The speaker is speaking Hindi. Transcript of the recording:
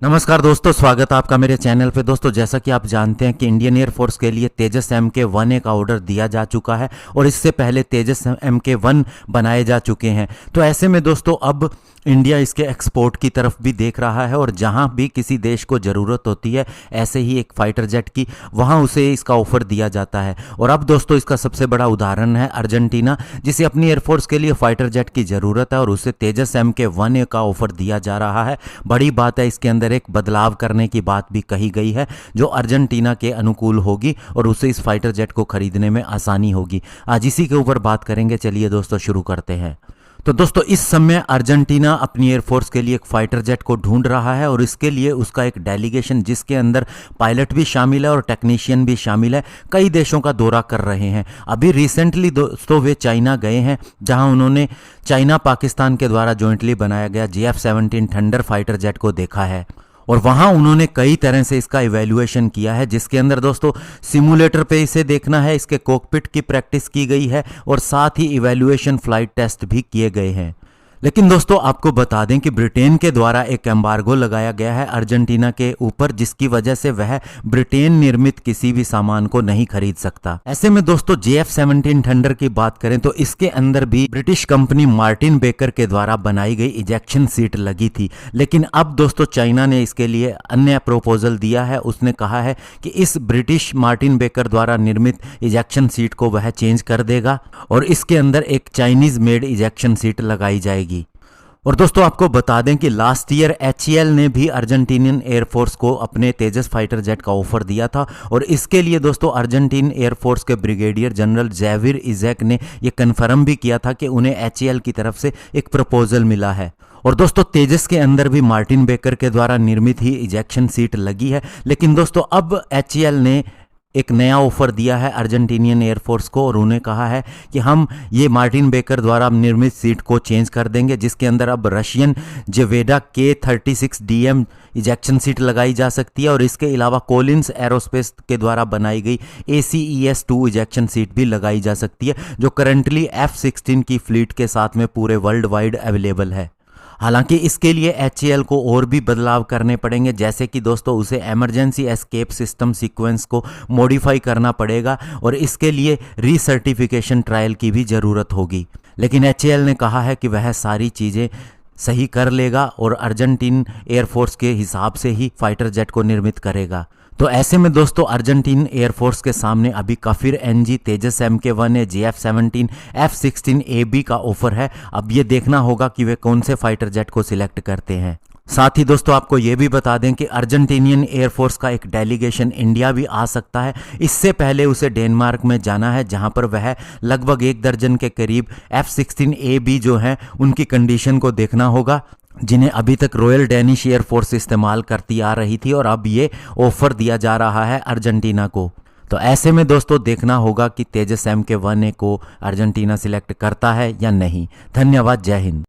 नमस्कार दोस्तों, स्वागत है आपका मेरे चैनल पे। दोस्तों, जैसा कि आप जानते हैं कि इंडियन एयरफोर्स के लिए तेजस MK1 का ऑर्डर दिया जा चुका है और इससे पहले तेजस MK1 बनाए जा चुके हैं। तो ऐसे में दोस्तों अब इंडिया इसके एक्सपोर्ट की तरफ भी देख रहा है और जहां भी किसी देश को ज़रूरत होती है ऐसे ही एक फाइटर जेट की, वहां उसे इसका ऑफ़र दिया जाता है। और अब दोस्तों इसका सबसे बड़ा उदाहरण है अर्जेंटीना, जिसे अपनी एयरफोर्स के लिए फाइटर जेट की ज़रूरत है और उसे तेजस MK1 का ऑफ़र दिया जा रहा है। बड़ी बात है, इसके अंदर एक बदलाव करने की बात भी कही गई है जो अर्जेंटीना के अनुकूल होगी और उसे इस फाइटर जेट को खरीदने में आसानी होगी। आज इसी के ऊपर बात करेंगे। चलिए दोस्तों शुरू करते हैं। तो दोस्तों इस समय अर्जेंटीना अपनी एयरफोर्स के लिए एक फाइटर जेट को ढूंढ रहा है और इसके लिए उसका एक डेलीगेशन, जिसके अंदर पायलट भी शामिल है और टेक्नीशियन भी शामिल है, कई देशों का दौरा कर रहे हैं। अभी रिसेंटली दोस्तों वे चाइना गए हैं, जहां उन्होंने चाइना पाकिस्तान के द्वारा जॉइंटली बनाया गया JF-17 थंडर फाइटर जेट को देखा है और वहां उन्होंने कई तरह से इसका इवैल्यूएशन किया है, जिसके अंदर दोस्तों सिमुलेटर पे इसे देखना है, इसके कॉकपिट की प्रैक्टिस की गई है और साथ ही इवैल्यूएशन फ्लाइट टेस्ट भी किए गए हैं। लेकिन दोस्तों आपको बता दें कि ब्रिटेन के द्वारा एक एम्बार्गो लगाया गया है अर्जेंटीना के ऊपर, जिसकी वजह से वह ब्रिटेन निर्मित किसी भी सामान को नहीं खरीद सकता। ऐसे में दोस्तों JF-17 थंडर की बात करें तो इसके अंदर भी ब्रिटिश कंपनी मार्टिन बेकर के द्वारा बनाई गई इजेक्शन सीट लगी थी। लेकिन अब दोस्तों चाइना ने इसके लिए अन्य प्रपोजल दिया है। उसने कहा है कि इस ब्रिटिश मार्टिन बेकर द्वारा निर्मित इजेक्शन सीट को वह चेंज कर देगा और इसके अंदर एक चाइनीज मेड इजेक्शन सीट लगाई जाएगी। और दोस्तों आपको बता दें कि लास्ट ईयर HAL ने भी अर्जेंटीनियन एयरफोर्स को अपने तेजस फाइटर जेट का ऑफर दिया था और इसके लिए दोस्तों अर्जेंटीन एयरफोर्स के ब्रिगेडियर जनरल जेविर इज़ेक ने यह कन्फर्म भी किया था कि उन्हें HAL की तरफ से एक प्रपोजल मिला है। और दोस्तों तेजस के अंदर भी मार्टिन बेकर के द्वारा निर्मित ही इजेक्शन सीट लगी है। लेकिन दोस्तों अब HAL ने एक नया ऑफर दिया है अर्जेंटीनियन एयरफोर्स को और उन्हें कहा है कि हम ये मार्टिन बेकर द्वारा निर्मित सीट को चेंज कर देंगे, जिसके अंदर अब रशियन जेवेडा K-36DM इजेक्शन सीट लगाई जा सकती है और इसके अलावा कोलिंस एरोस्पेस के द्वारा बनाई गई ACES-2 इजेक्शन सीट भी लगाई जा सकती है, जो करंटली F-16 की फ्लीट के साथ में पूरे वर्ल्ड वाइड अवेलेबल है। हालांकि इसके लिए HAL को और भी बदलाव करने पड़ेंगे, जैसे कि दोस्तों उसे इमरजेंसी एस्केप सिस्टम सीक्वेंस को मॉडिफाई करना पड़ेगा और इसके लिए रीसर्टिफिकेशन ट्रायल की भी ज़रूरत होगी। लेकिन HAL ने कहा है कि वह सारी चीज़ें सही कर लेगा और अर्जेंटीन एयरफोर्स के हिसाब से ही फाइटर जेट को निर्मित करेगा। तो ऐसे में दोस्तों अर्जेंटीन एयरफोर्स के सामने अभी काफिर NG, तेजस MK1, JF-17, F-16AB का ऑफर है। अब ये देखना होगा कि वे कौन से फाइटर जेट को सिलेक्ट करते हैं। साथ ही दोस्तों आपको ये भी बता दें कि अर्जेंटीनियन एयरफोर्स का एक डेलीगेशन इंडिया भी आ सकता है। इससे पहले उसे डेनमार्क में जाना है, जहां पर वह लगभग 1 दर्जन के करीब F-16AB जो हैं उनकी कंडीशन को देखना होगा, जिन्हें अभी तक रॉयल डेनिश एयरफोर्स इस्तेमाल करती आ रही थी और अब ये ऑफर दिया जा रहा है अर्जेंटीना को। तो ऐसे में दोस्तों देखना होगा कि तेजस MK1 को अर्जेंटीना सिलेक्ट करता है या नहीं। धन्यवाद, जय हिंद।